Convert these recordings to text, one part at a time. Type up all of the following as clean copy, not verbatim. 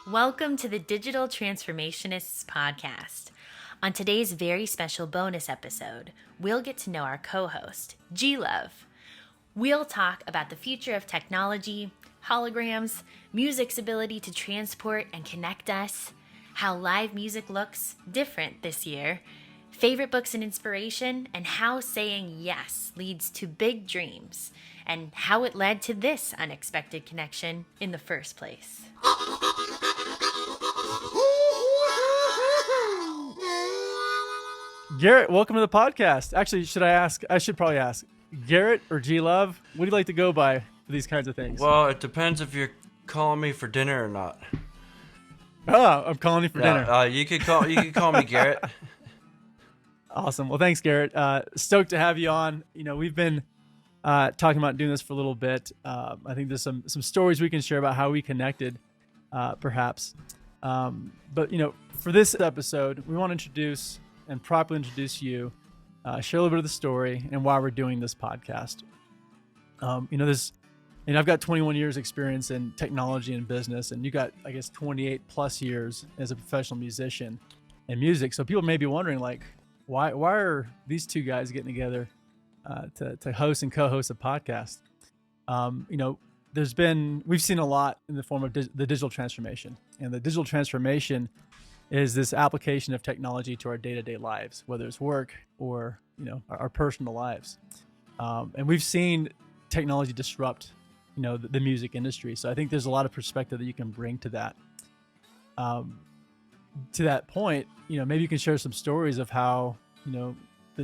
Welcome to the Digital Transformationists podcast. On today's very special bonus episode, we'll get to know our co-host, G.Love. We'll talk about the future of technology, holograms, music's ability to transport and connect us, how live music looks different this year, favorite books and inspiration, and how saying yes leads to big dreams, and how it led to this unexpected connection in the first place. Garrett, welcome to the podcast. Actually, I should probably ask, Garrett or G.Love, what do you like to go by for these kinds of things? Well, it depends if you're calling me for dinner or not. Oh, I'm calling you for dinner. You could call me Garrett. Awesome. Well, thanks, Garrett. Stoked to have you on. You know, we've been talking about doing this for a little bit. I think there's some stories we can share about how we connected, perhaps. But, you know, for this episode, we want to introduce and properly introduce you, share a little bit of the story and why we're doing this podcast. I've got 21 years experience in technology and business, and you got, I guess, 28 plus years as a professional musician in music. So people may be wondering, like, why are these two guys getting together to host and co-host a podcast? We've seen a lot in the form of the digital transformation, and the digital transformation is this application of technology to our day-to-day lives, whether it's work or, our personal lives. And we've seen technology disrupt, the music industry. So I think there's a lot of perspective that you can bring to that. To that point, maybe you can share some stories of how, the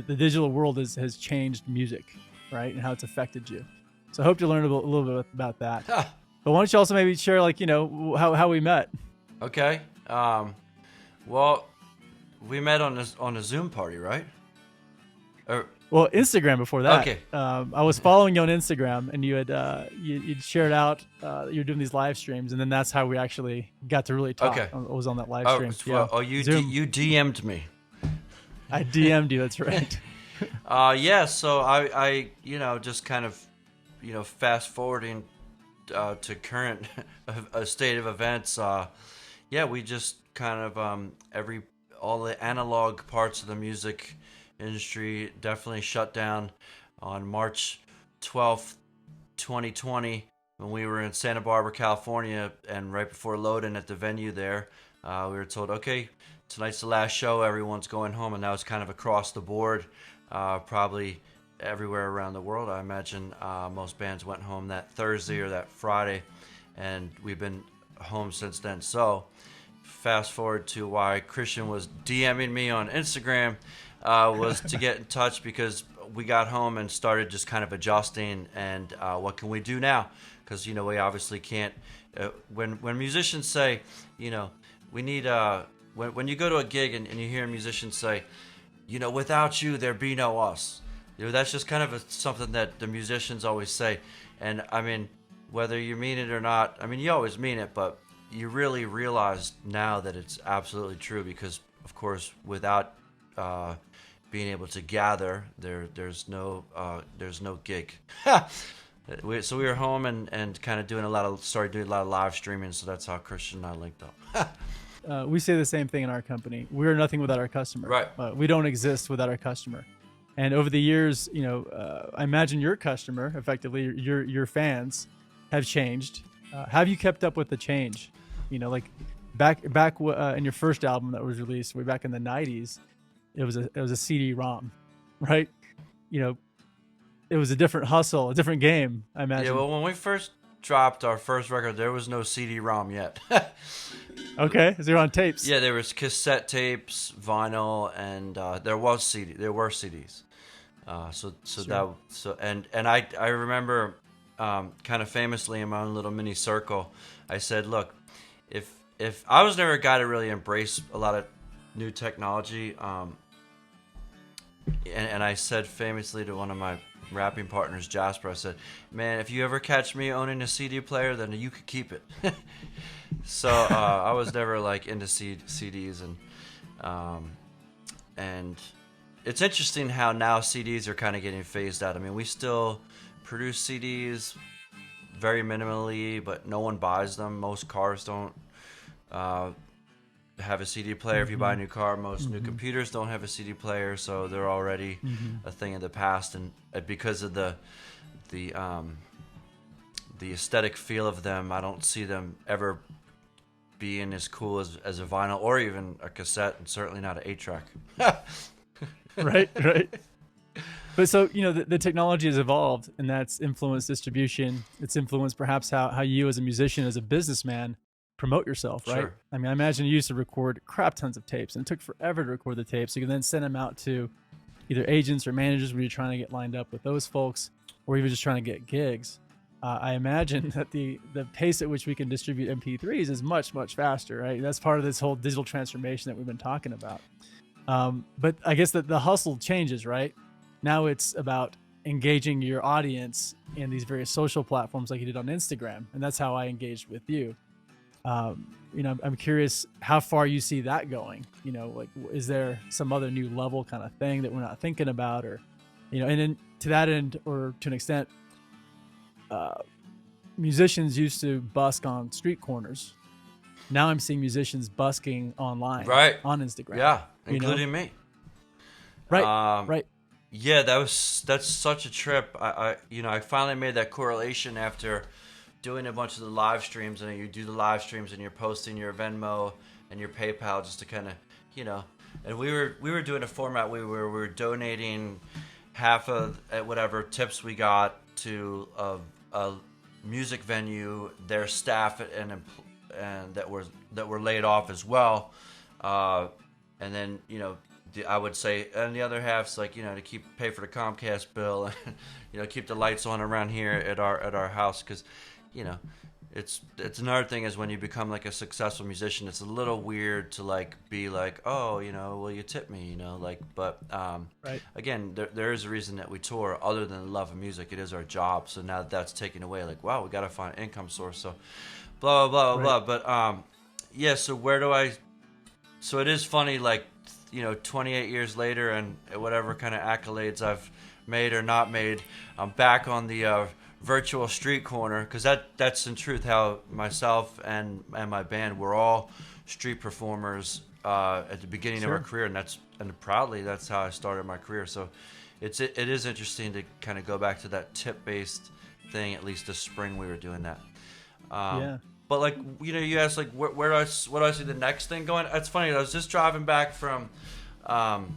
digital world has changed music, right? And how it's affected you. So I hope you learned a little bit about that. But why don't you also maybe share, how we met? Okay. Well, we met on a Zoom party, right? Well, Instagram before that. Okay. I was following you on Instagram, and you had you'd shared out that you're doing these live streams, and then that's how we actually got to really talk. Okay. I was on that live stream. You Zoom. DM'd me. I DM'd you. That's right. So I just kind of, fast forwarding to current state of events. We just kind of all the analog parts of the music industry definitely shut down on March 12th, 2020, when we were in Santa Barbara, California, and right before load-in at the venue there, we were told, okay, tonight's the last show, everyone's going home, and that was kind of across the board, probably everywhere around the world. I imagine most bands went home that Thursday or that Friday, and we've been home since then. So fast forward to why Christian was DMing me on Instagram, was to get in touch because we got home and started just kind of adjusting and what can we do now? Because, we obviously can't, when musicians say, we need, when you go to a gig and you hear musicians say, without you, there be no us. That's just kind of something that the musicians always say. And I mean, whether you mean it or not, I mean, you always mean it, but you really realize now that it's absolutely true because, of course, without being able to gather, there's no gig. So we were home and kind of started doing a lot of live streaming. So that's how Christian and I linked up. We say the same thing in our company. We're nothing without our customer. Right. We don't exist without our customer. And over the years, I imagine your customer, effectively your fans, have changed. Have you kept up with the change? Back in your first album that was released way back in the 90s, it was a CD-ROM, right? It was a different hustle, a different game, I imagine. Yeah, well, when we first dropped our first record, there was no CD-ROM yet. Okay, so you're on tapes. Yeah, there was cassette tapes, vinyl, and there were CDs. Sure. I remember kind of famously in my own little mini circle, I said, look, if I was never a guy to really embrace a lot of new technology, and I said famously to one of my rapping partners, Jasper, I said, man, if you ever catch me owning a CD player, then you could keep it. So I was never like into CDs, and it's interesting how now CDs are kind of getting phased out. I mean, we still produce CDs very minimally, but no one buys them. Most cars don't have a CD player. If you buy a new car, most new computers don't have a CD player, so they're already a thing of the past. And because of the aesthetic feel of them, I don't see them ever being as cool as a vinyl or even a cassette, and certainly not an 8-track. Right. But so, the technology has evolved, and that's influenced distribution. It's influenced perhaps how you as a musician, as a businessman, promote yourself, right? Sure. I mean, I imagine you used to record crap tons of tapes, and it took forever to record the tapes. So you can then send them out to either agents or managers where you're trying to get lined up with those folks, or even just trying to get gigs. I imagine that the pace at which we can distribute MP3s is much, much faster, right? That's part of this whole digital transformation that we've been talking about. But I guess that the hustle changes, right? Now it's about engaging your audience in these various social platforms like you did on Instagram. And that's how I engaged with you. I'm curious how far you see that going. Like, is there some other new level kind of thing that we're not thinking about, or, and then to that end, or to an extent, musicians used to busk on street corners. Now I'm seeing musicians busking online, right, on Instagram. Yeah, including me. Right. Yeah, that's such a trip. I finally made that correlation after doing a bunch of the live streams, and you do the live streams and you're posting your Venmo and your PayPal just to kind of, and we were doing a format where we were donating half of whatever tips we got to a music venue, their staff and that were laid off as well, and then I would say, and the other half's like, to pay for the Comcast bill, and keep the lights on around here at our house, because it's another thing is when you become like a successful musician, it's a little weird to like be like, oh, will you tip me, but right. Again, there is a reason that we tour other than the love of music. It is our job. So now that that's taken away, like, wow, we got to find an income source. So blah, blah, blah, blah, blah. But so it is funny, like, 28 years later and whatever kind of accolades I've made or not made, I'm back on the virtual street corner, because that's in truth how myself and my band, we're all street performers at the beginning of our career, and proudly that's how I started my career. So it is interesting to kind of go back to that tip-based thing. At least this spring we were doing that. But like, you asked like where do I see the next thing going? It's funny, I was just driving back from an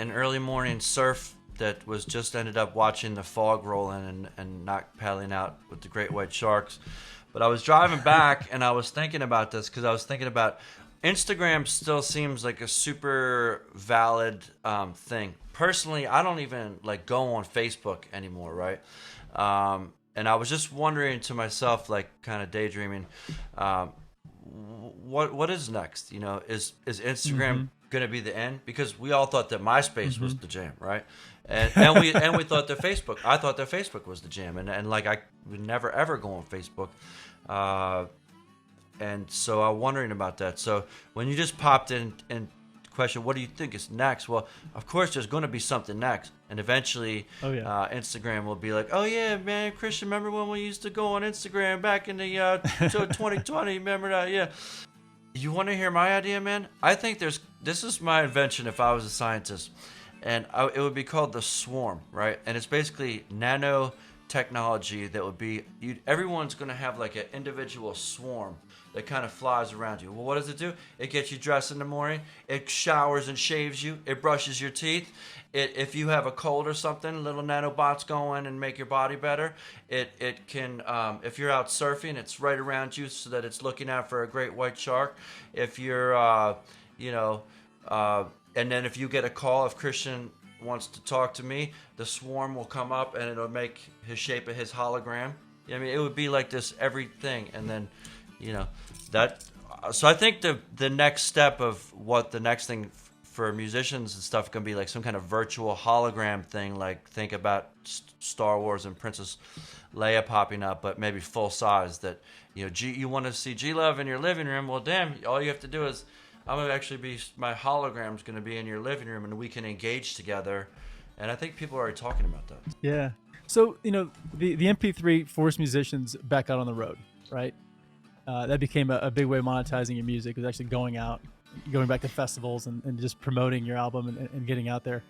early morning surf that was just ended up watching the fog roll in and not paddling out with the great white sharks. But I was driving back and I was thinking about this, because I was thinking about Instagram still seems like a super valid thing. Personally, I don't even like go on Facebook anymore, right? And I was just wondering to myself, like kind of daydreaming, what is next? Is Instagram going to be the end? Because we all thought that MySpace was the jam, right? And we thought that I thought that Facebook was the jam, and like I would never ever go on Facebook, and so I'm wondering about that. So when you just popped in and question, what do you think is next? Well, of course there's going to be something next, and eventually Instagram will be like, oh yeah, man, Christian, remember when we used to go on Instagram back in the 2020? Remember that? Yeah. You want to hear my idea, man? I think this is my invention if I was a scientist, and it would be called the swarm, right? And it's basically nanotechnology that would be, everyone's going to have like an individual swarm that kind of flies around you. Well, what does it do? It gets you dressed in the morning. It showers and shaves you. It brushes your teeth. If you have a cold or something, little nanobots go in and make your body better. It can, if you're out surfing, it's right around you so that it's looking out for a great white shark. If you're, and then if you get a call, if Christian wants to talk to me, the swarm will come up and it'll make his shape of his hologram. I mean, it would be like this everything, and then, that. So I think the next step of what the next thing for musicians and stuff can be like some kind of virtual hologram thing. Like think about Star Wars and Princess Leia popping up, but maybe full size. That you want to see G.Love in your living room. Well, damn, all you have to do is I'm gonna actually be my hologram's gonna be in your living room, and we can engage together. And I think people are already talking about that. Yeah. So the MP3 forced musicians back out on the road, right? that became a big way of monetizing your music, was actually going out, going back to festivals and just promoting your album and getting out there.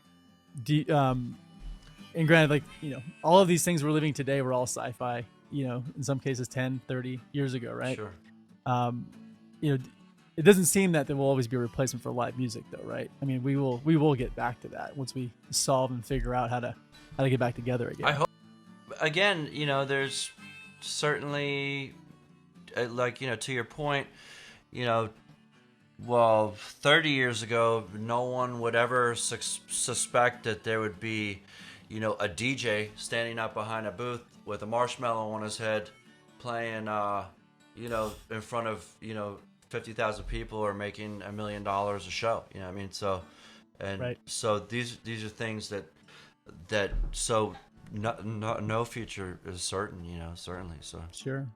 And granted, like, all of these things we're living today were all sci-fi, in some cases 10, 30 years ago, right? Sure. It doesn't seem that there will always be a replacement for live music, though, right? I mean, we will get back to that once we solve and figure out how to get back together again. I hope. Again, there's certainly, to your point, well, 30 years ago, no one would ever suspect that there would be, a DJ standing up behind a booth with a marshmallow on his head, playing, in front of, 50,000 people, or making $1 million a show. You know what I mean? So, and right. So these are things that so no future is certain. Certainly. So sure.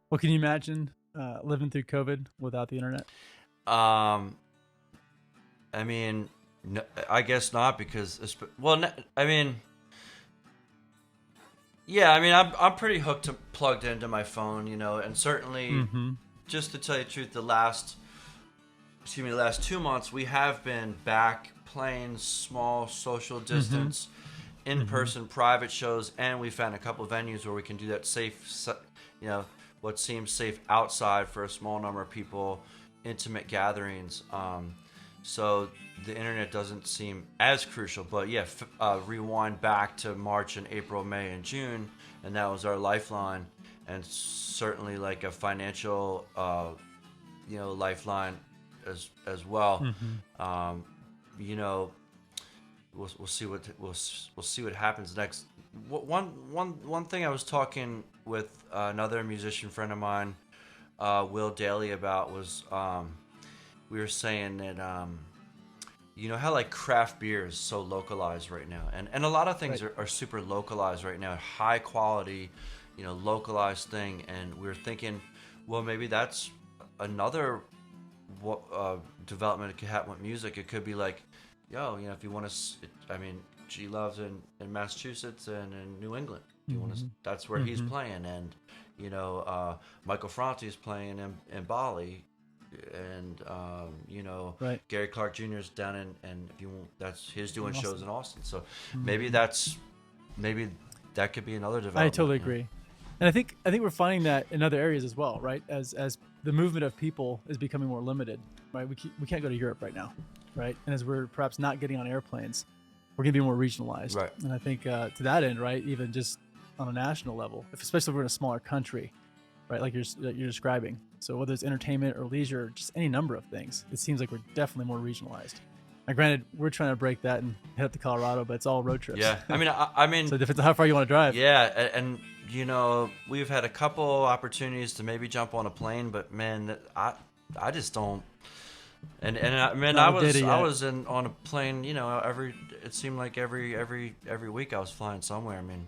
Well, can you imagine living through COVID without the internet? I mean, no, I guess not, because I'm pretty plugged into my phone, and certainly, just to tell you the truth, the last 2 months we have been back playing small social distance, in-person private shows, and we found a couple of venues where we can do that safe, what seems safe outside for a small number of people, intimate gatherings. So the internet doesn't seem as crucial, but yeah, rewind back to March and April, May and June, and that was our lifeline, and certainly like a financial, lifeline as well. We'll see what happens next. One thing I was talking with another musician friend of mine, Will Daly, about was we were saying that how like craft beer is so localized right now, and a lot of things are super localized right now, high quality, localized thing, and we were thinking, well, maybe that's another development that could happen with music. It could be like, if you want to, G.Love's in Massachusetts and in New England. You want to? That's where he's playing, and Michael Franti's playing in Bali, and Gary Clark Jr. is down in, and if you want, he's doing shows in Austin. So maybe that could be another development. I totally agree, and I think we're finding that in other areas as well, right? As the movement of people is becoming more limited, right? We can't go to Europe right now, right? And as we're perhaps not getting on airplanes, we're going to be more regionalized, right? And I think to that end, right, even just on a national level, especially if we're in a smaller country, right, like you're describing. So whether it's entertainment or leisure, just any number of things, it seems like we're definitely more regionalized. Now, granted, we're trying to break that and head up to Colorado, but it's all road trips. Yeah, I mean, so it depends on how far you want to drive. Yeah, and we've had a couple opportunities to maybe jump on a plane, but man, I just don't. And I was on a plane, it seemed like every week I was flying somewhere. I mean,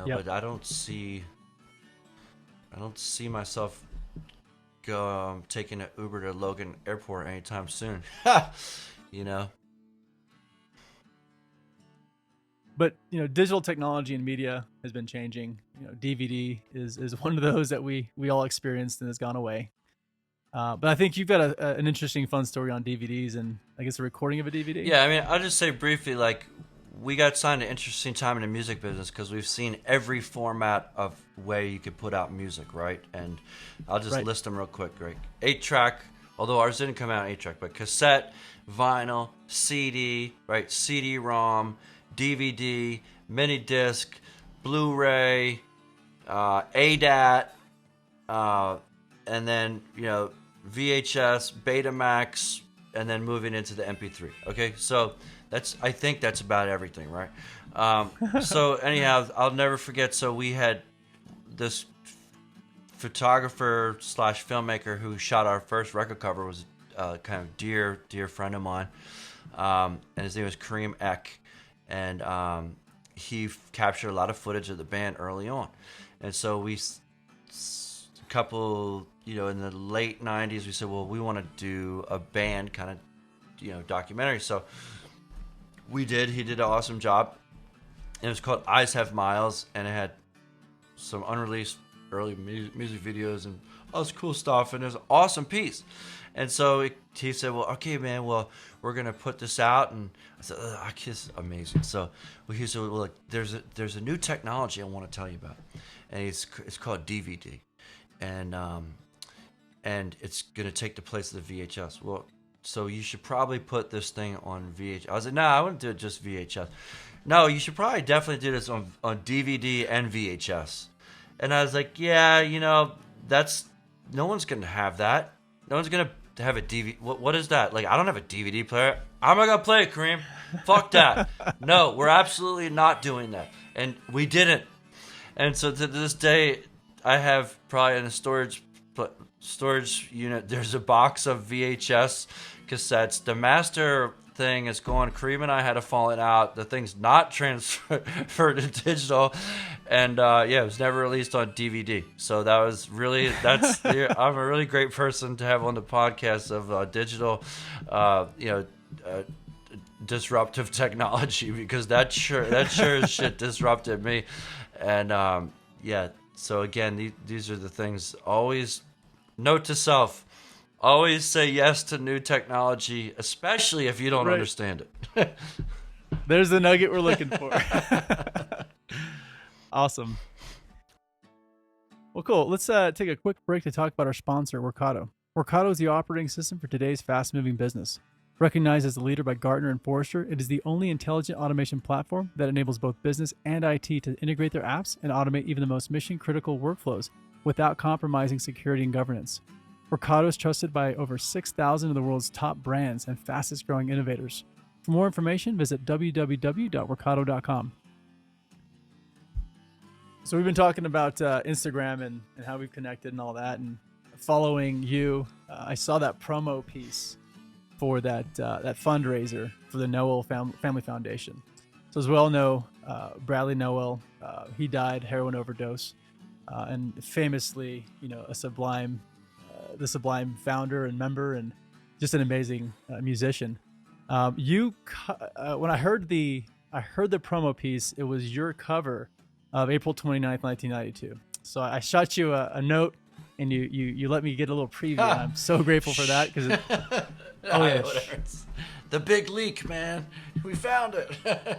but I don't see myself taking an Uber to Logan Airport anytime soon. But digital technology and media has been changing. DVD is one of those that we all experienced and has gone away. But I think you've got an interesting, fun story on DVDs, and I guess a recording of a DVD. Yeah, I mean, I'll just say briefly, like, we got signed an interesting time in the music business because we've seen every format of way you could put out music, right? And I'll just list them real quick, Greg. 8-track, although ours didn't come out 8-track, but cassette, vinyl, CD, right? CD-ROM, DVD, mini disc, Blu-ray, ADAT, and then VHS, Betamax, and then moving into the MP3. Okay, so I think that's about everything, right? So anyhow, I'll never forget. So we had this photographer / filmmaker who shot our first record cover, was kind of dear friend of mine, and his name was Kareem Eck, and he captured a lot of footage of the band early on, and so a couple, in the late 90s, we said, well, we want to do a band kind of, documentary. So we did. He did an awesome job. It was called Eyes Have Miles, and it had some unreleased early music videos and all this cool stuff, and it was an awesome piece. And so he said, well, okay, man, well, we're going to put this out. And I said, this is amazing. So he said, well, look, there's a new technology I want to tell you about. And it's called DVD. And it's going to take the place of the VHS. Well, so you should probably put this thing on VHS. I was like, no, I wouldn't do it just VHS. No, you should probably definitely do this on DVD and VHS. And I was like, yeah, no one's going to have that. No one's going to have a DVD. What is that? Like, I don't have a DVD player. I'm not going to play it, Kareem. Fuck that. No, we're absolutely not doing that. And we didn't. And so to this day, I have probably in a storage unit, there's a box of VHS cassettes. The master thing is going. Kareem and I had a falling out. The thing's not transferred to digital, and it was never released on DVD. So I'm a really great person to have on the podcast of digital, disruptive technology, because that sure as shit disrupted me, and So again, these are the things. Always note to self. Always say yes to new technology, especially if you don't understand it. There's the nugget we're looking for. Awesome. Well, cool. Let's take a quick break to talk about our sponsor, Workato. Workato is the operating system for today's fast-moving business. Recognized as a leader by Gartner and Forrester, it is the only intelligent automation platform that enables both business and IT to integrate their apps and automate even the most mission-critical workflows without compromising security and governance. Workato is trusted by over 6,000 of the world's top brands and fastest-growing innovators. For more information, visit www.workato.com. So we've been talking about Instagram and how we've connected and all that, and following you. I saw that promo piece for that fundraiser for the Noel Family Foundation. So as we all know, Bradley Noel, he died heroin overdose, and famously, the Sublime founder and member, and just an amazing musician. When I heard the promo piece, it was your cover of April 29th, 1992. So I shot you a note, and you let me get a little preview. And I'm so grateful for that, because the big leak, man. We found it.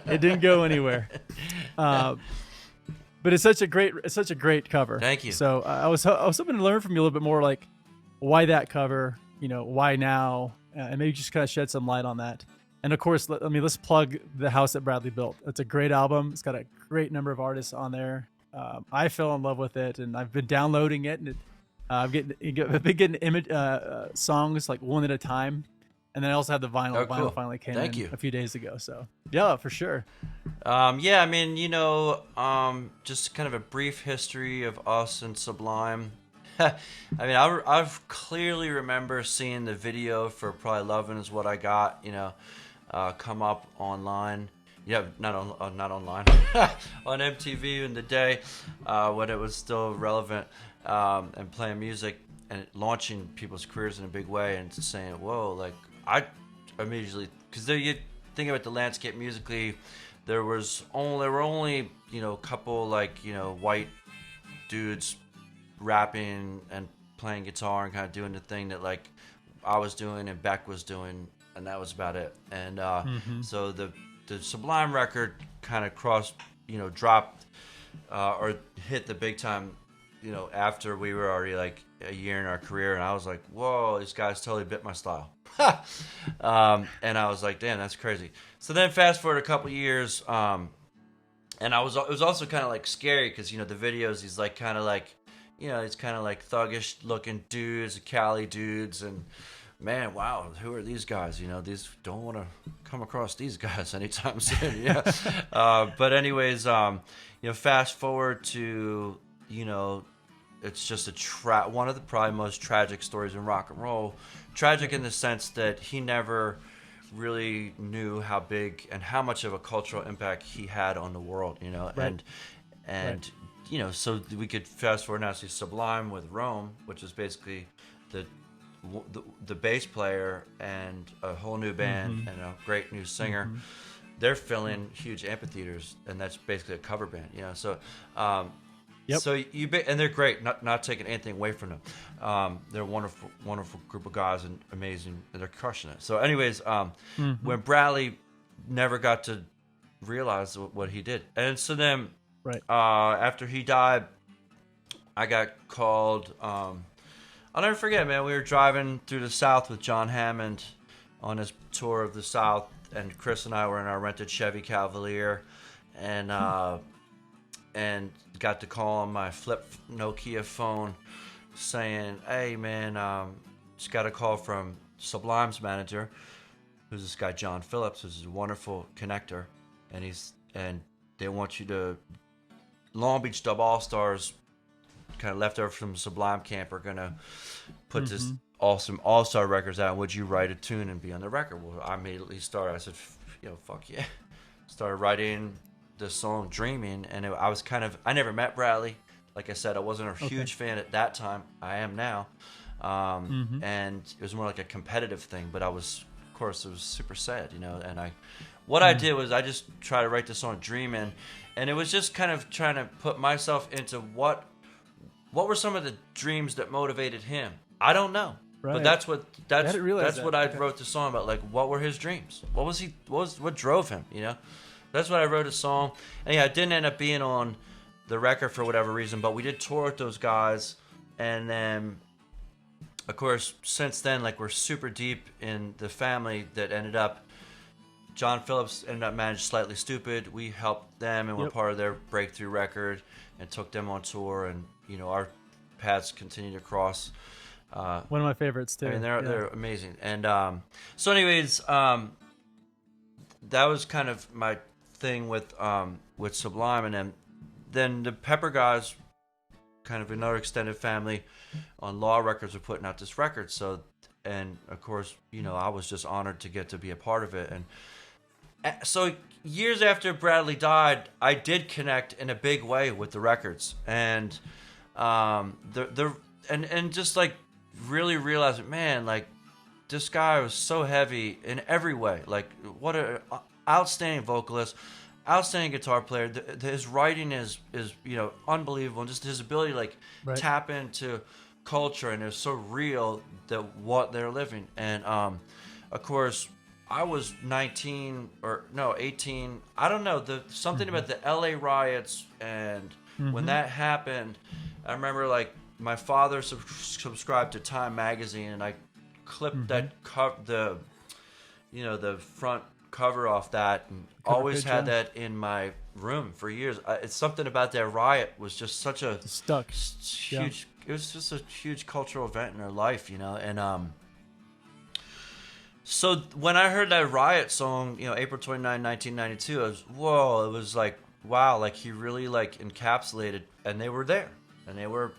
It didn't go anywhere. But it's such a great cover. Thank you. So I was hoping to learn from you a little bit more, like why that cover, why now, and maybe just kind of shed some light on that. And of course, let's plug The House That Bradley Built. It's a great album. It's got a great number of artists on there. I fell in love with it, and I've been downloading it, and I've been getting songs like one at a time. And then I also had the vinyl. Oh, the vinyl cool. finally came Thank in you. a few days ago. So yeah, for sure. Just kind of a brief history of us and Sublime. I clearly remember seeing the video for Probably Lovin' Is What I Got, come up online. Yeah, not online, on MTV in the day when it was still relevant, and playing music and launching people's careers in a big way, and saying, whoa, like I immediately, because there you think about the landscape musically, there were only a couple white dudes rapping and playing guitar and kind of doing the thing that like I was doing and Beck was doing, and that was about it. And so the Sublime record kind of dropped or hit the big time, after we were already like a year in our career, and I was like, whoa, these guys totally bit my style. And I was like, damn, that's crazy. So then fast forward a couple years, and it was also kind of like scary, because the videos, he's like kind of like, it's kind of like thuggish looking dudes, Cali dudes, and man, wow, who are these guys? These don't want to come across these guys anytime soon. Yeah. But anyways, fast forward to, it's just one of the probably most tragic stories in rock and roll. Tragic in the sense that he never really knew how big and how much of a cultural impact he had on the world, Right. and so we could fast forward now to Sublime with Rome, which is basically the bass player and a whole new band and a great new singer. They're filling huge amphitheaters, and that's basically a cover band, So Yep. So and they're great. Not taking anything away from them. They're a wonderful, wonderful group of guys and amazing. And they're crushing it. So, anyways, when Bradley never got to realize what he did, and so then Right. After he died, I got called. I'll never forget, man. We were driving through the South with John Hammond on his tour of the South, and Chris and I were in our rented Chevy Cavalier, and got the call on my flip Nokia phone saying, "Hey, man, just got a call from Sublime's manager, who's this guy John Phillips, who's a wonderful connector, and they want you to Long Beach Dub All Stars, kind of left over from Sublime camp, are gonna put this awesome all-star records out. Would you write a tune and be on the record?" Well, I immediately started. I said, fuck yeah. Started writing the song Dreaming, and I never met Bradley. Like I said, I wasn't a huge fan at that time. I am now. And it was more like a competitive thing, but it was super sad, and I did was I just tried to write the song Dreaming, and it was just kind of trying to put myself into what were some of the dreams that motivated him. I don't know. Right. But that's what I Okay. wrote the song about. Like, what were his dreams? What drove him? That's what I wrote a song. And yeah, it didn't end up being on the record for whatever reason, but we did tour with those guys. And then, of course, since then, like, we're super deep in the family that ended up. John Phillips ended up managing Slightly Stupid. We helped them and were part of their breakthrough record and took them on tour. And our paths continue to cross. One of my favorites too. I mean, they're amazing. And so, anyways, that was kind of my thing with Sublime, and then the Pepper guys, kind of another extended family, on Law Records were putting out this record. So, and of course, I was just honored to get to be a part of it. And so, years after Bradley died, I did connect in a big way with the records, and and just like really realizing, man, like, this guy was so heavy in every way. Like, what an outstanding vocalist, outstanding guitar player. His writing is unbelievable, and just his ability to like tap into culture, and it's so real that what they're living. And of course, I was 18. I don't know, something about the LA riots, and when that happened, I remember like my father subscribed to Time magazine, and I clipped the front cover off that, and always had that in my room for years. It's something about that riot was just such a huge. It was just a huge cultural event in her life, and so when I heard that riot song, April 29, 1992, it was like, wow, like he really like encapsulated, and they were there, and they were,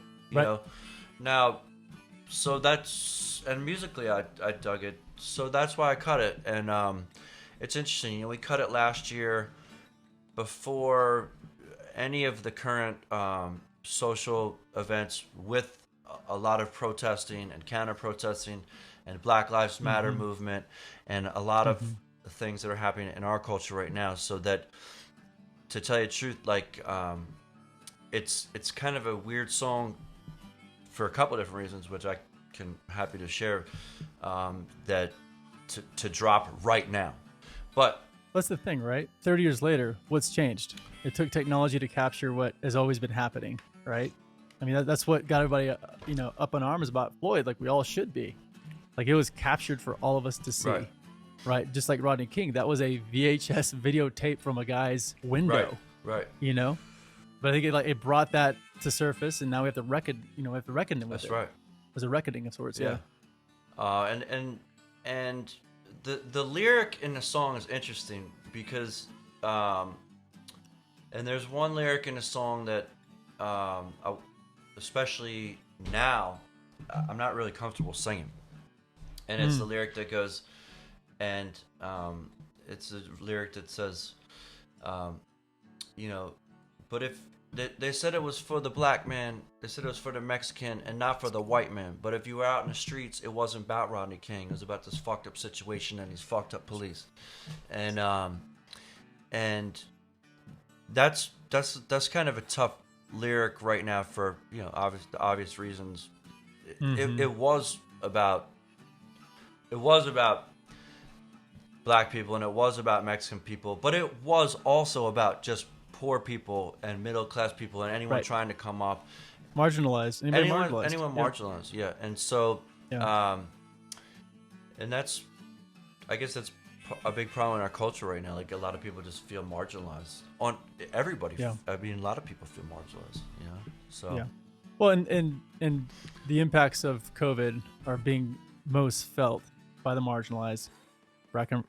now, so that's, and musically I dug it, so that's why I cut it. And it's interesting, we cut it last year before any of the current social events, with a lot of protesting and counter-protesting and Black Lives Matter movement, and a lot of things that are happening in our culture right now. So that, to tell you the truth, like, it's kind of a weird song for a couple of different reasons, which I can happy to share, that to drop right now. But that's the thing, right? 30 years later, what's changed? It took technology to capture what has always been happening, right? I mean, that's what got everybody, up in arms about Floyd. Like, we all should be. Like, it was captured for all of us to see, right? Just like Rodney King, that was a VHS videotape from a guy's window, right? But I think it brought that to surface, and now we have to reckon with it. That's right. It was a reckoning of sorts, yeah. And the lyric in the song is interesting because, and there's one lyric in the song that, especially now, I'm not really comfortable singing. And it's the lyric that goes, and it's a lyric that says, but if they said it was for the black man, they said it was for the Mexican and not for the white man. But if you were out in the streets, it wasn't about Rodney King. It was about this fucked up situation and these fucked up police. And that's kind of a tough lyric right now for obvious reasons. Mm-hmm. It was about black people, and it was about Mexican people, but it was also about just poor people and middle class people and anyone Right. trying to come up. Marginalized. Anybody marginalized. Anyone Yeah. marginalized, yeah. And so, Yeah. and that's, I guess that's a big problem in our culture right now. Like a lot of people just feel marginalized. On everybody, Yeah. I mean, a lot of people feel marginalized. You know, so Yeah. Well, and the impacts of COVID are being most felt by the marginalized, brown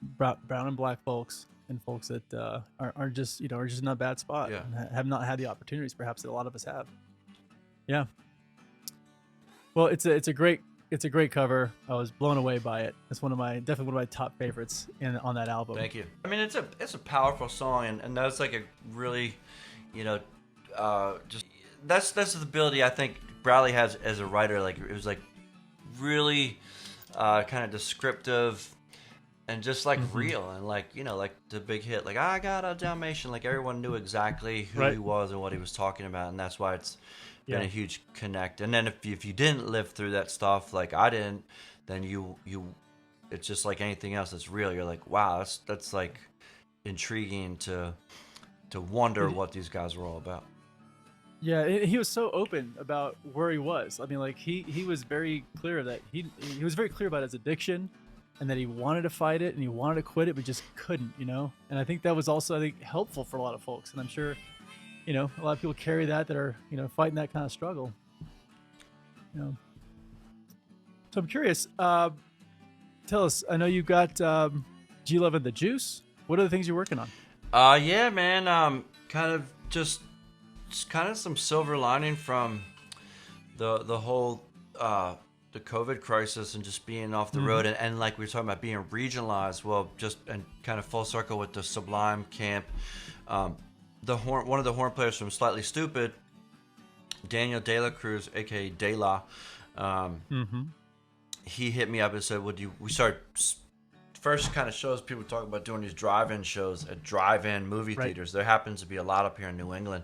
and black folks, and folks that are just are just in a bad spot Yeah. and have not had the opportunities perhaps that a lot of us have. Yeah. Well, it's a great cover. I was blown away by it. It's definitely one of my top favorites on that album. Thank you. I mean, it's a powerful song, and that's like a really, just that's the ability I think Bradley has as a writer. Like it was like really kind of descriptive and just like real, and like like the big hit, like I got a Dalmatian. Like everyone knew exactly who he was and what he was talking about, and that's why it's been a huge connect. And then if you didn't live through that stuff like I didn't, then you it's just like anything else that's real. You're like, wow, that's like intriguing to wonder what these guys were all about. Yeah, he was so open about where he was. I mean, like he was very clear that he was very clear about his addiction, and that he wanted to fight it and he wanted to quit it, but just couldn't, And I think that was also helpful for a lot of folks, and I'm sure a lot of people carry that are fighting that kind of struggle. So I'm curious. Tell us. I know you got G.Love and the Juice. What are the things you're working on? Yeah, man. Kind of just kind of some silver lining from the whole the COVID crisis and just being off the road, and like we were talking about being regionalized. Well, just and kind of full circle with the Sublime camp. One of the horn players from Slightly Stupid, Daniel De La Cruz, aka De La, he hit me up and said, we started first kind of shows, people talking about doing these drive-in shows at drive-in movie theaters. There happens to be a lot up here in New England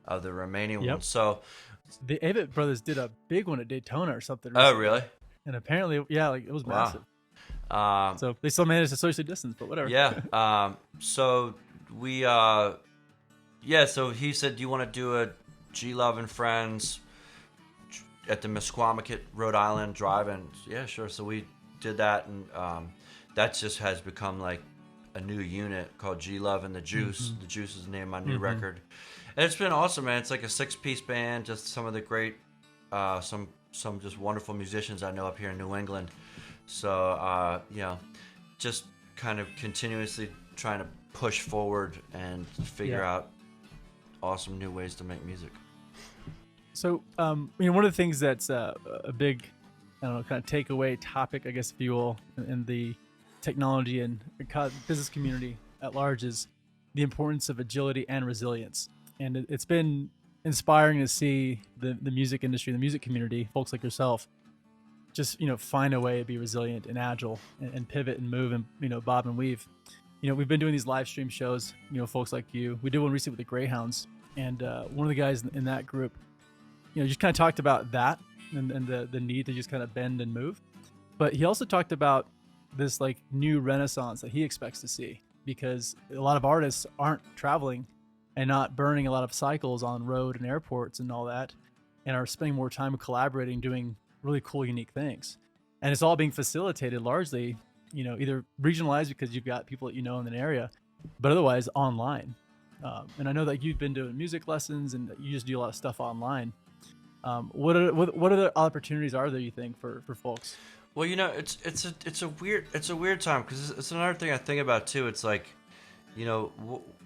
of the remaining ones. So the Avett Brothers did a big one at Daytona or something recently. Oh, really? And apparently, it was massive. So they still managed to socially distance, but whatever. Yeah. So we so he said, do you want to do a G.Love and Friends at the Mesquamaket, Rhode Island drive-in? Yeah, sure. So we did that, and that just has become like a new unit called G.Love and the Juice. The Juice is the name of my new record. And it's been awesome, man. It's like a 6-piece band, just some of the great, some just wonderful musicians I know up here in New England. So, just kind of continuously trying to push forward and figure out awesome new ways to make music. So, one of the things that's a big, kind of takeaway topic, I guess, if you will, in the technology and business community at large is the importance of agility and resilience. And it's been inspiring to see the music industry, the music community, folks like yourself, just, find a way to be resilient and agile and pivot and move and, bob and weave. We've been doing these live stream shows, folks like you. We did one recently with the Greyhounds, and one of the guys in that group, just kind of talked about that and the need to just kind of bend and move. But he also talked about this like new renaissance that he expects to see, because a lot of artists aren't traveling and not burning a lot of cycles on road and airports and all that, and are spending more time collaborating, doing really cool, unique things. And it's all being facilitated largely, either regionalized because you've got people that in an area, but otherwise online. And I know that you've been doing music lessons and you just do a lot of stuff online. What other opportunities are there, you think, for folks? Well, it's a weird time, because it's another thing I think about too. It's like,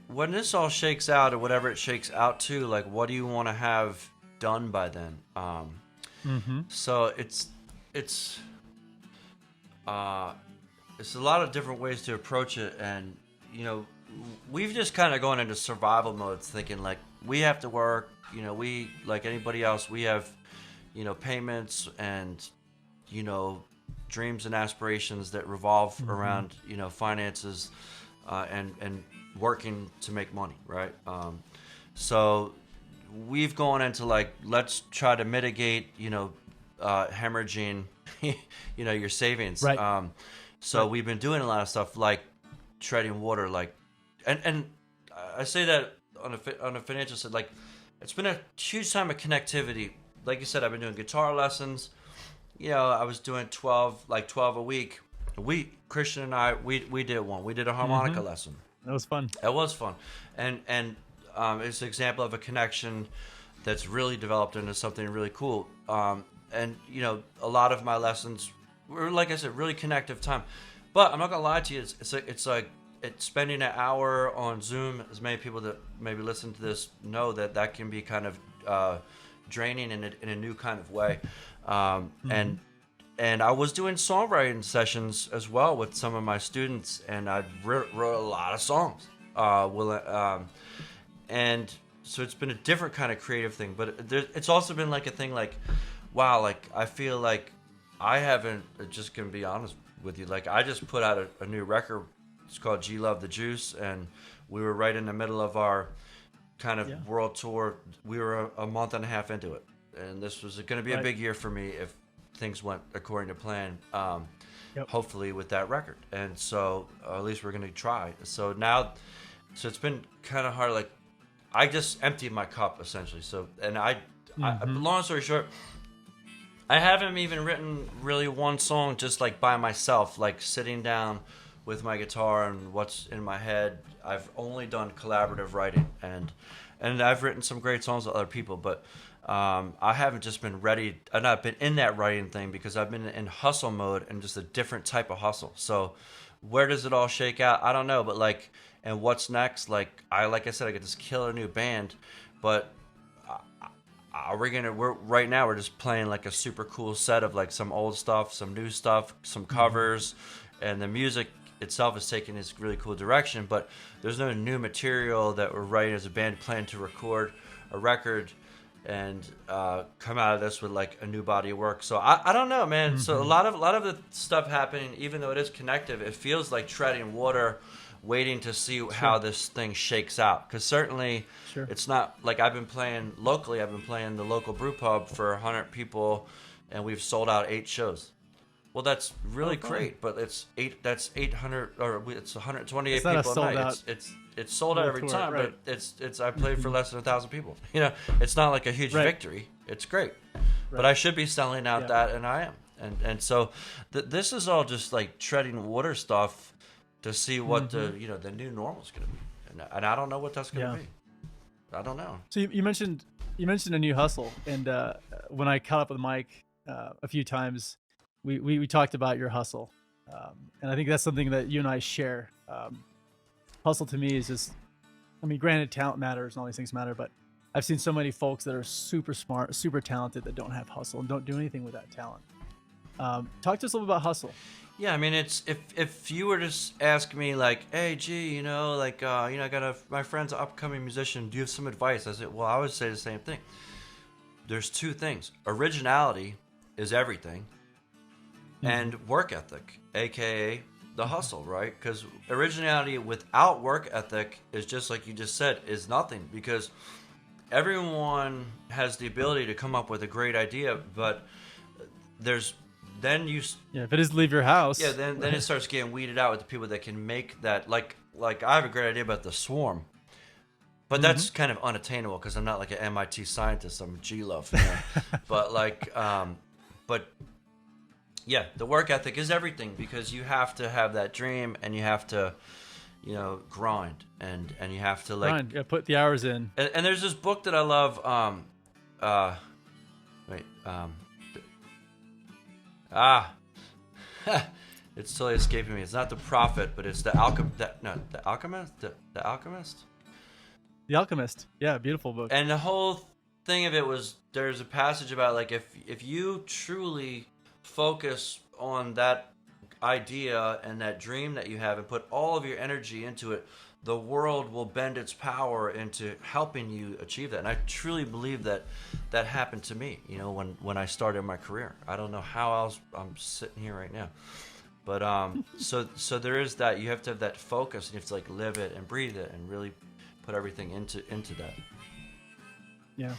when this all shakes out, or whatever it shakes out to, like, what do you want to have done by then? So it's a lot of different ways to approach it, and we've just kind of gone into survival modes, thinking like we have to work. We, like anybody else, we have payments and dreams and aspirations that revolve around finances and working to make money, right? So we've gone into like, let's try to mitigate, hemorrhaging, your savings. Right. So we've been doing a lot of stuff like treading water, like, and I say that on a financial side, like, it's been a huge time of connectivity. Like you said, I've been doing guitar lessons. I was doing 12 a week. Christian and I, we did one. We did a harmonica lesson. That was fun. It was fun, and it's an example of a connection that's really developed into something really cool. And a lot of my lessons were, like I said, really connective time. But I'm not gonna lie to you, it's like spending an hour on Zoom. As many people that maybe listen to this know that can be kind of draining in a new kind of way. And I was doing songwriting sessions as well with some of my students, and I wrote a lot of songs. And so it's been a different kind of creative thing, but it's also been like a thing like, wow, like I feel like I haven't, just gonna be honest with you, like I just put out a new record. It's called G.Love the Juice, and we were right in the middle of our kind of world tour. We were a month and a half into it, and this was going to be a big year for me if things went according to plan. Hopefully with that record, and so at least we're going to try. So it's been kind of hard. Like I just emptied my cup essentially. So and I long story short, I haven't even written really one song just like by myself, like sitting down with my guitar and what's in my head. I've only done collaborative writing, and I've written some great songs with other people, but I haven't just been ready. I've not been in that writing thing because I've been in hustle mode and just a different type of hustle. So where does it all shake out? I don't know, but like, and what's next? Like I said, I got this killer new band, but right now we're just playing like a super cool set of like some old stuff, some new stuff, some covers, and the music itself is taking this really cool direction, but there's no new material that we're writing as a band, plan to record a record and come out of this with like a new body of work. So I don't know, man. So a lot of the stuff happening, even though it is connective, it feels like treading water, waiting to see how this thing shakes out. Because certainly it's not like I've been playing locally. I've been playing the local brew pub for 100 people, and we've sold out 8 shows. Well, that's really great, but it's 800 or it's 128 it's not people a a night. It's sold out every time, but it's I played for less than 1,000 people. It's not like a huge victory. It's great, but I should be selling out that, and I am. And so this is all just like treading water stuff to see what the new normal is going to be, and I don't know what that's going to be. I don't know. So you mentioned a new hustle, and when I caught up with Mike a few times, we talked about your hustle, and I think that's something that you and I share. Hustle to me is just, I mean, granted, talent matters and all these things matter, but I've seen so many folks that are super smart, super talented that don't have hustle and don't do anything with that talent. Talk to us a little about hustle. Yeah, I mean, it's if you were to ask me like, hey, gee, I got my friend's an upcoming musician. Do you have some advice? I said, well, I would say the same thing. There's 2 things. Originality is everything, and work ethic, aka the hustle, right? Because originality without work ethic is just like you just said, is nothing. Because everyone has the ability to come up with a great idea, but if it is leave your house, then it starts getting weeded out with the people that can make that. Like I have a great idea about the swarm, but that's kind of unattainable because I'm not like an MIT scientist. I'm G.Love, but yeah, the work ethic is everything, because you have to have that dream, and you have to, grind, and you have to like put the hours in. And there's this book that I love. It's totally escaping me. It's not The Prophet, but it's The Alchemist. The Alchemist. The Alchemist. The Alchemist. Yeah, beautiful book. And the whole thing of it was, there's a passage about like if you truly focus on that idea and that dream that you have and put all of your energy into it, the world will bend its power into helping you achieve that. And I truly believe that happened to me, when I started my career. I don't know how else I'm sitting here right now. But so there is that. You have to have that focus, and you have to like live it and breathe it and really put everything into that. Yeah.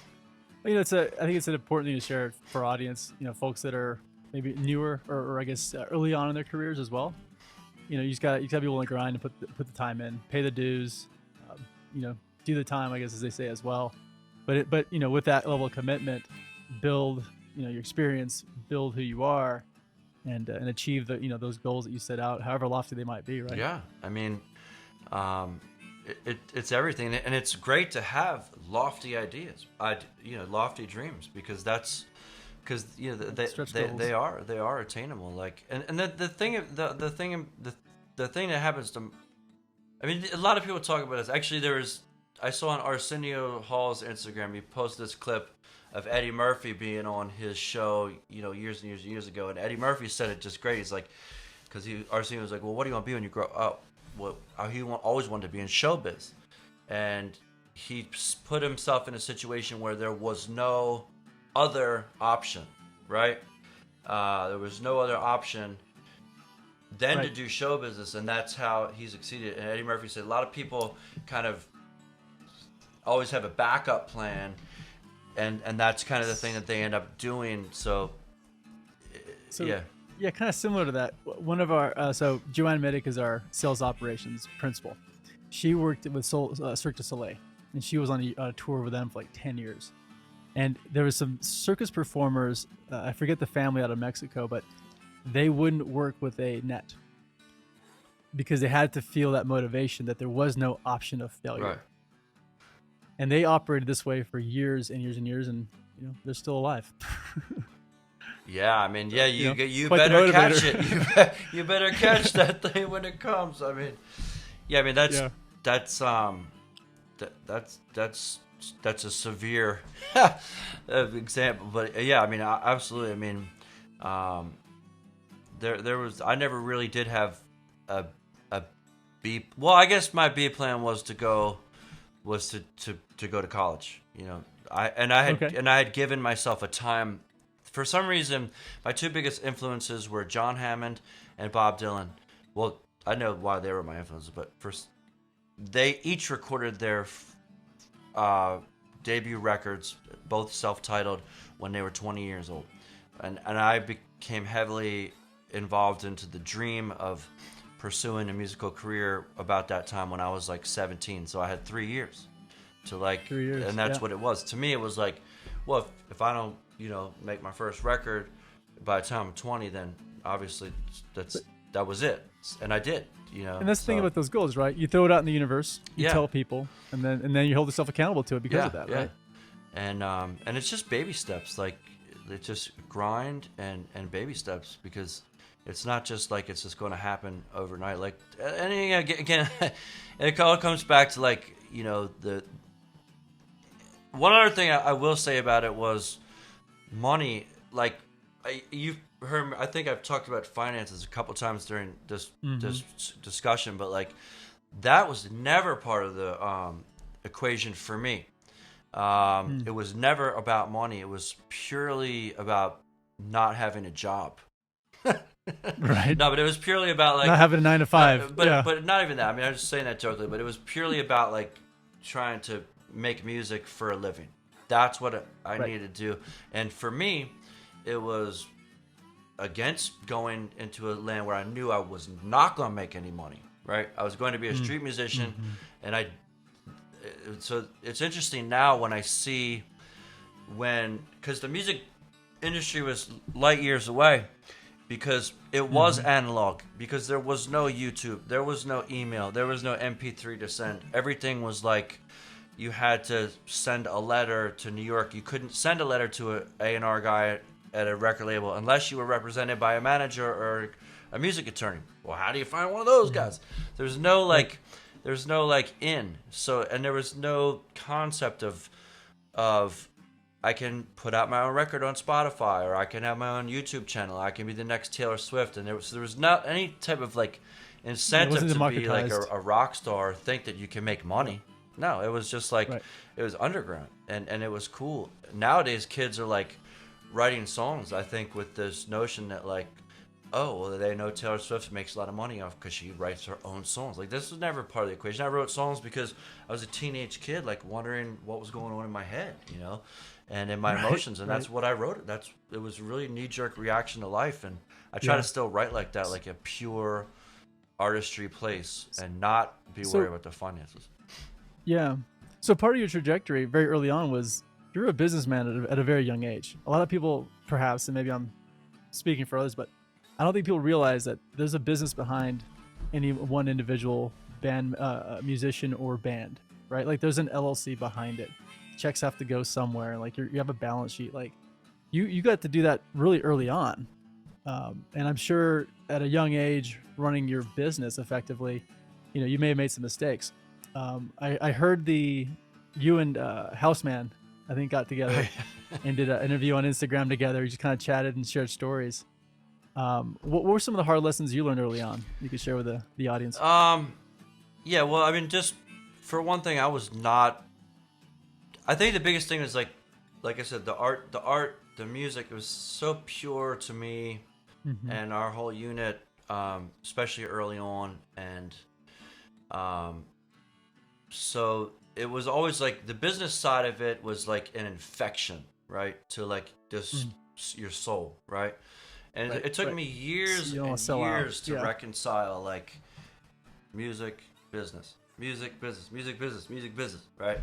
Well, I think it's an important thing to share for our audience, folks that are maybe newer or I guess early on in their careers as well. You gotta be willing to grind and put the time in, pay the dues, um, do the time, I guess, as they say as well. But with that level of commitment, build, your experience, build who you are, and achieve those goals that you set out, however lofty they might be, right? Yeah, I mean, it's everything, and it's great to have lofty ideas, lofty dreams, because they are attainable. Like, and the thing that happens to, I mean, a lot of people talk about this. Actually, I saw on Arsenio Hall's Instagram, he posted this clip of Eddie Murphy being on his show, years and years and years ago, and Eddie Murphy said it just great. He's like, because Arsenio was like, well, what do you want to be when you grow up? Well, always wanted to be in showbiz, and he put himself in a situation where there was no other option, right? There was no other option than to do show business, and that's how he succeeded. And Eddie Murphy said a lot of people kind of always have a backup plan, and that's kind of the thing that they end up doing. So yeah. Yeah, kind of similar to that. One of our so Joanne Middick is our sales operations principal. She worked with Cirque du Soleil, and she was on a tour with them for like 10 years. And there was some circus performers, I forget the family out of Mexico, but they wouldn't work with a net because they had to feel that motivation that there was no option of failure. Right. And they operated this way for years and years and years, and they're still alive. Yeah, I mean, yeah, you better catch it. You better catch that thing when it comes. I mean, yeah, I mean that's a severe example, but yeah, I mean, absolutely. I mean, I never really did have a B. Well, I guess my B plan was to go to college. I had given myself a time. For some reason, my two biggest influences were John Hammond and Bob Dylan. Well, I know why they were my influences, but first, they each recorded their debut records, both self-titled, when they were 20 years old. And I became heavily involved into the dream of pursuing a musical career about that time when I was like 17. So I had 3 years to 3 years, and that's what it was. To me, it was like, well, if I don't make my first record by the time I'm 20, then obviously that was it, and I did. And that's the thing about those goals, right? You throw it out in the universe, you tell people, and then you hold yourself accountable to it because of that, right? And it's just baby steps, like it's just grind and baby steps, because it's not just like it's just going to happen overnight. Like, and again, it all comes back to the one other thing I will say about it was money. Like, you've heard, I think I've talked about finances a couple times during this discussion, but that was never part of the equation for me. It was never about money. It was purely about not having a job. Right. No, but it was purely about not having a 9 to 5. But not even that. I mean, I was just saying that jokingly, but it was purely about trying to make music for a living. That's what I needed to do. And for me, it was against going into a land where I knew I was not going to make any money, right? I was going to be a street musician, and so it's interesting now when I see because the music industry was light years away, because it was analog, because there was no YouTube, there was no email, there was no MP3 to send. Everything was you had to send a letter to New York. You couldn't send a letter to an A&R guy at a record label unless you were represented by a manager or a music attorney. Well, how do you find one of those guys? There's no in. So, and there was no concept of I can put out my own record on Spotify, or I can have my own YouTube channel. I can be the next Taylor Swift. And there was not any type of incentive to be a rock star or think that you can make money. No, it was just it was underground, and it was cool. Nowadays, kids are writing songs, I think, with this notion that oh, well, they know Taylor Swift makes a lot of money off because she writes her own songs. Like, this was never part of the equation. I wrote songs because I was a teenage kid, like, wondering what was going on in my head, you know, and in my emotions. And that's what I wrote. It was a really knee-jerk reaction to life. And I try to still write like that, like a pure artistry place, and not be worried about the finances. Yeah. So part of your trajectory very early on was you're a businessman at a very young age. A lot of people, perhaps, and maybe I'm speaking for others, but I don't think people realize that there's a business behind any one individual band, musician or band, right? Like there's an LLC behind it. Checks have to go somewhere. Like you have a balance sheet. Like you got to do that really early on. And I'm sure at a young age, running your business effectively, you may have made some mistakes. I heard you and Houseman, I think, got together and did an interview on Instagram together. You just kind of chatted and shared stories. What were some of the hard lessons you learned early on you could share with the audience? Yeah, well, I mean, just for one thing, I think the biggest thing was like I said, the art, the music, it was so pure to me and our whole unit, especially early on. And, so it was always like the business side of it was like an infection, right? To like this, your soul, right? And it took me years and years to reconcile like music, business, music, business, music, business, music, business, right?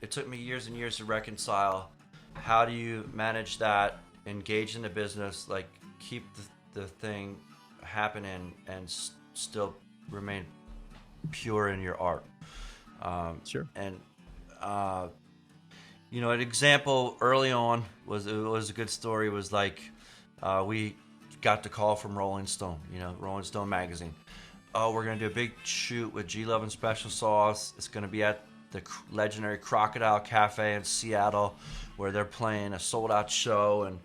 It took me years and years to reconcile. How do you manage that, engage in the business, like keep the thing happening and still remain pure in your art? Sure. And, an example early on was a good story was like, we got the call from Rolling Stone, Rolling Stone magazine. Oh, we're going to do a big shoot with G.Love and Special Sauce. It's going to be at the legendary Crocodile Cafe in Seattle, where they're playing a sold-out show. And,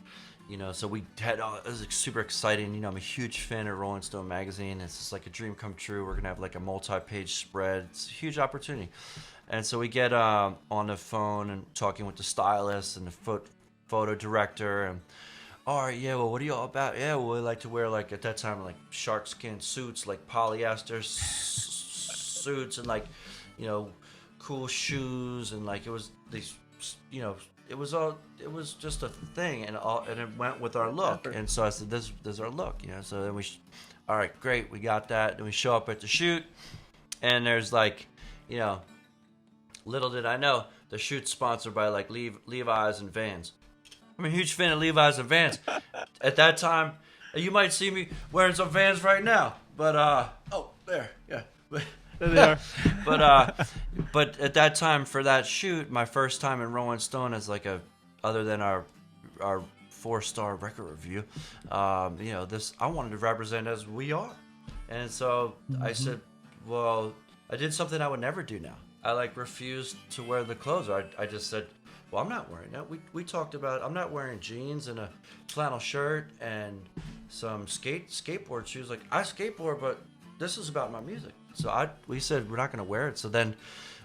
so we had, it was super exciting. I'm a huge fan of Rolling Stone magazine. It's just like a dream come true. We're going to have like a multi-page spread. It's a huge opportunity. And so we get on the phone and talking with the stylist and the photo director, and all right, yeah, well, what are you all about? Yeah, well, we like to wear, like, at that time, like, shark skin suits, like, polyester suits, and, like, cool shoes, and, like, it was these, it was just a thing, and it went with our look. And so I said, this is our look, so then all right, great, we got that. Then we show up at the shoot, and there's, like, little did I know, the shoot's sponsored by, like, Levi's and Vans. I'm a huge fan of Levi's and Vans. At that time, you might see me wearing some Vans right now, but there, yeah. There they are. But at that time, for that shoot, my first time in Rolling Stone as like other than our 4-star record review, this I wanted to represent as we are, and so I said, well, I did something I would never do now. I like refused to wear the clothes. I just said, well, I'm not wearing that. We talked about, I'm not wearing jeans and a flannel shirt and some skateboard shoes. Like, I skateboard, but this is about my music. So we said we're not going to wear it. So then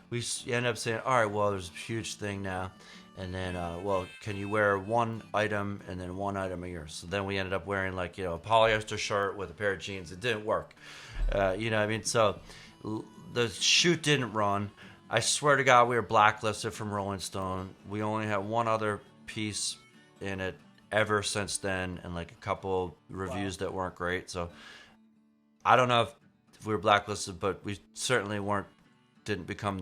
we ended up saying, all right, well, there's a huge thing now. And then, well, can you wear one item and then one item a year? So then we ended up wearing like, a polyester shirt with a pair of jeans. It didn't work. What I mean? So the shoot didn't run. I swear to God, we were blacklisted from Rolling Stone. We only had one other piece in it ever since then, and like a couple reviews that weren't great. So I don't know if we were blacklisted, but we certainly didn't become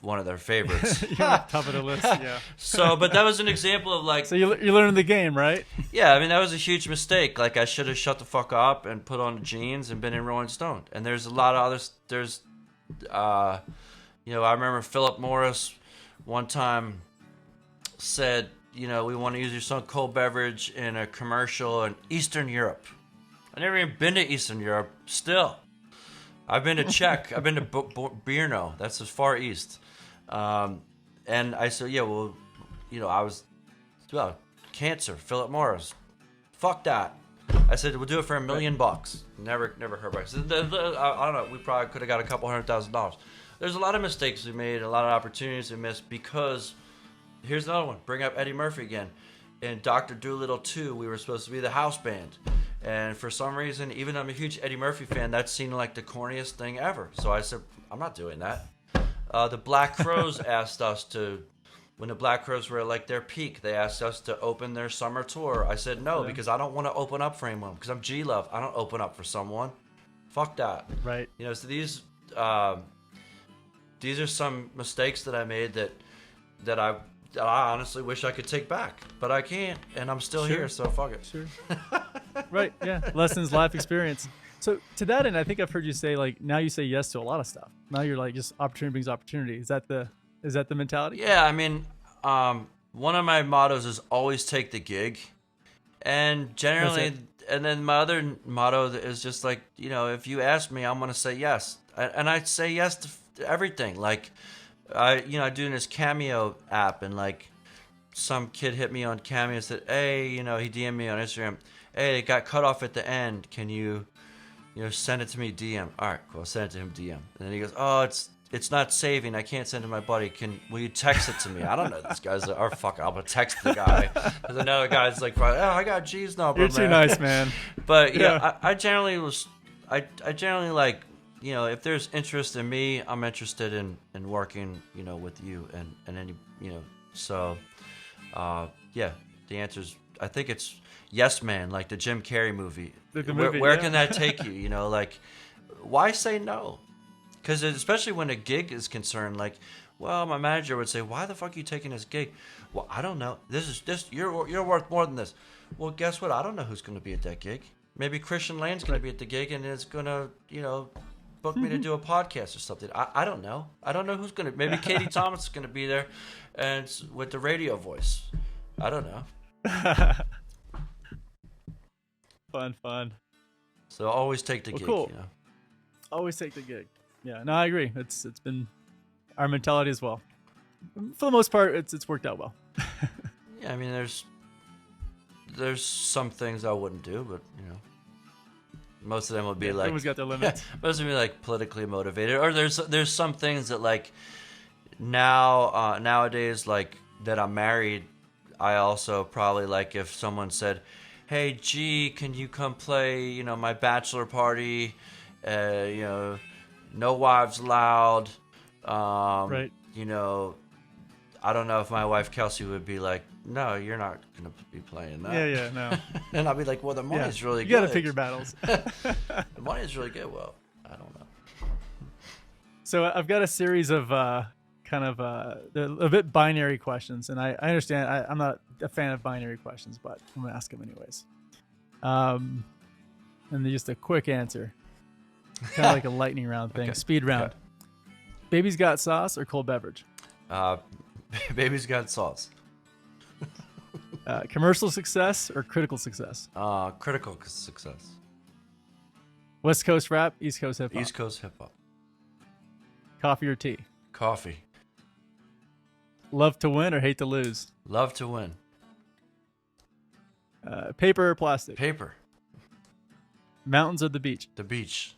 one of their favorites. You're on top of the list, yeah. So, but that was an example of like. So you learned the game, right? Yeah, I mean that was a huge mistake. Like I should have shut the fuck up and put on jeans and been in Rolling Stone. And there's a lot of others. There's. I remember Philip Morris one time said, we want to use your song Cold Beverage in a commercial in Eastern Europe. I've never even been to Eastern Europe still. I've been to Czech. I've been to Brno. That's as far east. And I said, yeah, well, I was, cancer, Philip Morris. Fuck that. I said, we'll do it for $1 million. Never heard about it. I don't know. We probably could have got a couple $100,000. There's a lot of mistakes we made, a lot of opportunities we missed because, here's another one. Bring up Eddie Murphy again. in Dr. Dolittle 2, we were supposed to be the house band. And for some reason, even though I'm a huge Eddie Murphy fan, that seemed like the corniest thing ever. So I said, I'm not doing that. The Black Crowes asked us to, when the Black Crowes were at like their peak, they asked us to open their summer tour. I said no, because I don't want to open up for anyone, because I'm G.Love. I don't open up for someone. Fuck that. Right. You know, so these are some mistakes that I made that I honestly wish I could take back, but I can't, and I'm still here, so fuck it. Sure. Right, yeah. Lessons, life experience. So to that end, I think I've heard you say, like, now you say yes to a lot of stuff. Now you're like, just opportunity brings opportunity. Is that the mentality? Yeah, I mean, one of my mottos is always take the gig, and generally, and then my other motto is just like, you know, if you ask me, I'm gonna say yes, and I say yes to everything. Like, I doing this Cameo app, and like, some kid hit me on Cameo and said, hey, you know, he DM'd me on Instagram, hey, it got cut off at the end, can you send it to me DM? All right, cool, I'll send it to him DM. And then he goes, oh, it's not saving, I can't send it to my buddy, will you text it to me? I don't know this guy's like, oh fuck, I'm gonna text the guy. There's another guy's like, oh, I got G's number. You're too nice, man. But yeah, I generally like, you know, if there's interest in me, I'm interested in working, you know, with you and any, you know, so yeah, the answer's, I think it's Yes Man, like the Jim Carrey movie. Where can that take you? You know, like, why say no? Because especially when a gig is concerned, like, well, my manager would say, why the fuck are you taking this gig? Well, I don't know. You're worth more than this. Well, guess what? I don't know who's going to be at that gig. Maybe Christian Lane's going to be at the gig and is going to, you know, book me to do a podcast or something. I don't know. I don't know who's going to. Maybe Katie Thomas is going to be there, and with the radio voice. I don't know. Fun. So always take the gig. Cool. You know? Always take the gig. Yeah, no, I agree. It's been our mentality as well. For the most part, it's worked out well. Yeah, I mean, there's some things I wouldn't do, but you know, most of them would be like, everyone's got their limits. Most of them be like politically motivated, or there's some things that like nowadays, like that I'm married, I also probably like if someone said, hey G, can you come play, you know, my bachelor party, you know, no wives allowed, right, you know, I don't know if my wife Kelsey would be like, no, you're not gonna be playing that. Yeah, no. And I'll be like, well, the money's really good. You gotta pick your battles. The money's really good. Well, I don't know. So I've got a series of kind of they're a bit binary questions, and I understand I'm not a fan of binary questions, but I'm gonna ask them anyways. And they're just a quick answer, kind of like a lightning round thing, speed round. Okay. Baby's got sauce or cold beverage? Baby's got sauce. Commercial success or critical success? Critical success. West Coast rap, East Coast hip hop. East Coast hip hop. Coffee or tea? Coffee. Love to win or hate to lose? Love to win. Paper or plastic? Paper. Mountains or the beach? The beach.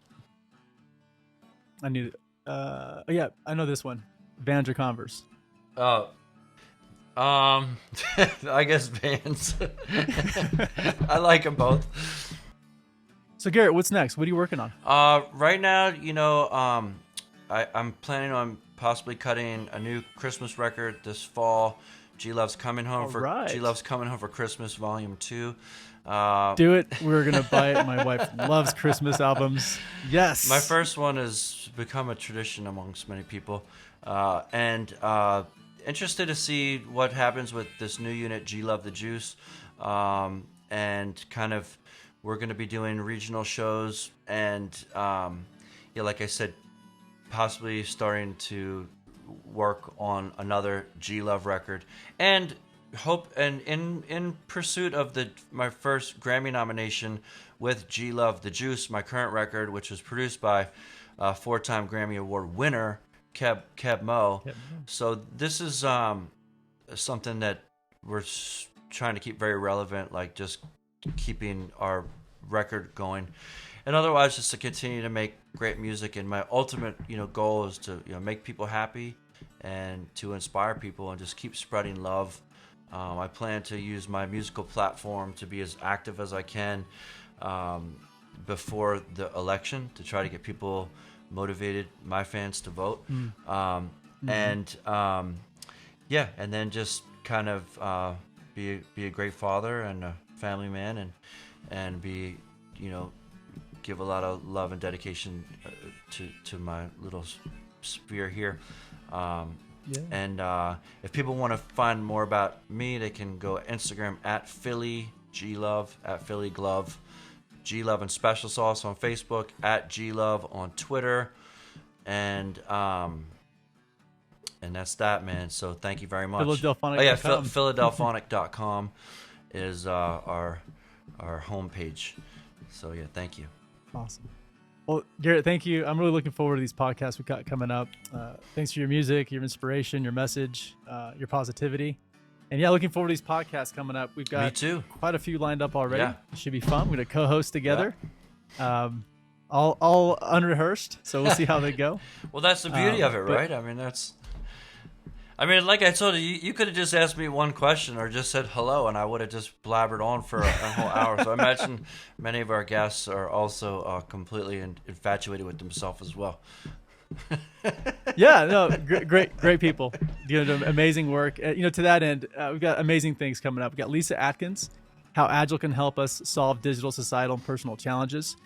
I knew. Yeah, I know this one. Vans or Converse? I guess Vans. I like them both. So Garrett, what's next? What are you working on? Right now, you know, I'm planning on possibly cutting a new Christmas record this fall. G.Love's coming home G.Love's coming home for Christmas, Volume 2. Do it. We're gonna buy it. My wife loves Christmas albums. Yes. My first one has become a tradition amongst many people, and interested to see what happens with this new unit, G.Love the Juice, and kind of we're gonna be doing regional shows, and yeah, like I said, possibly starting to work on another G.Love record, and hope and in pursuit of my first Grammy nomination with G.Love the Juice, my current record, which was produced by 4-time Grammy Award winner Keb Mo. So this is something that we're trying to keep very relevant, like just keeping our record going, and otherwise just to continue to make great music. And my ultimate, goal is to make people happy and to inspire people and just keep spreading love I plan to use my musical platform to be as active as I can before the election to try to get people motivated, my fans, to vote. And and then just kind of be a great father and a family man, and be, give a lot of love and dedication to my little sphere here. And if people want to find more about me, they can go Instagram at Philly G.Love, at Philly Glove, G.Love and Special Sauce on Facebook, at G.Love on Twitter, and that's that, man. So thank you very much. Philadelphonic.com. Oh yeah, Philadelphonic.com is our homepage. So yeah, thank you. Awesome. Well, Garrett, thank you. I'm really looking forward to these podcasts we've got coming up. Thanks for your music, your inspiration, your message, your positivity. And yeah, looking forward to these podcasts coming up. We've got Me too. Quite a few lined up already. Yeah. It should be fun. We're going to co-host together. All unrehearsed, so we'll see how they go. Well, that's the beauty of it, right? I mean, like I told you, you could have just asked me one question or just said hello, and I would have just blabbered on for a whole hour. So I imagine many of our guests are also completely infatuated with themselves as well. Yeah, no, great people doing amazing work. To that end, we've got amazing things coming up. We've got Lisa Atkins, how Agile can help us solve digital, societal, and personal challenges.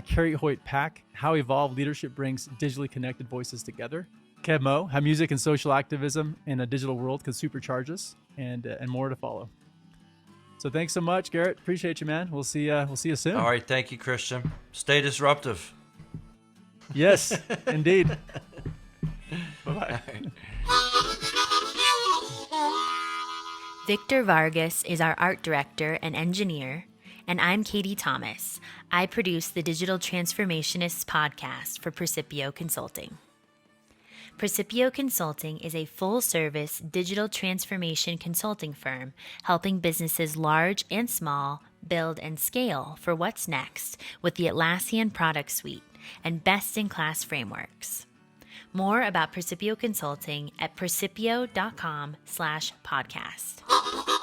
Carrie Hoyt-Pack, how evolved leadership brings digitally connected voices together. Kev Mo, how music and social activism in a digital world can supercharge us, and more to follow. So thanks so much, Garrett. Appreciate you, man. We'll see you soon. All right, thank you, Christian. Stay disruptive. Yes, indeed. Bye-bye. Victor Vargas is our art director and engineer, and I'm Katie Thomas. I produce the Digital Transformationists podcast for Percipio Consulting. Percipio Consulting is a full-service digital transformation consulting firm helping businesses large and small build and scale for what's next with the Atlassian product suite and best-in-class frameworks. More about Percipio Consulting at percipio.com/podcast.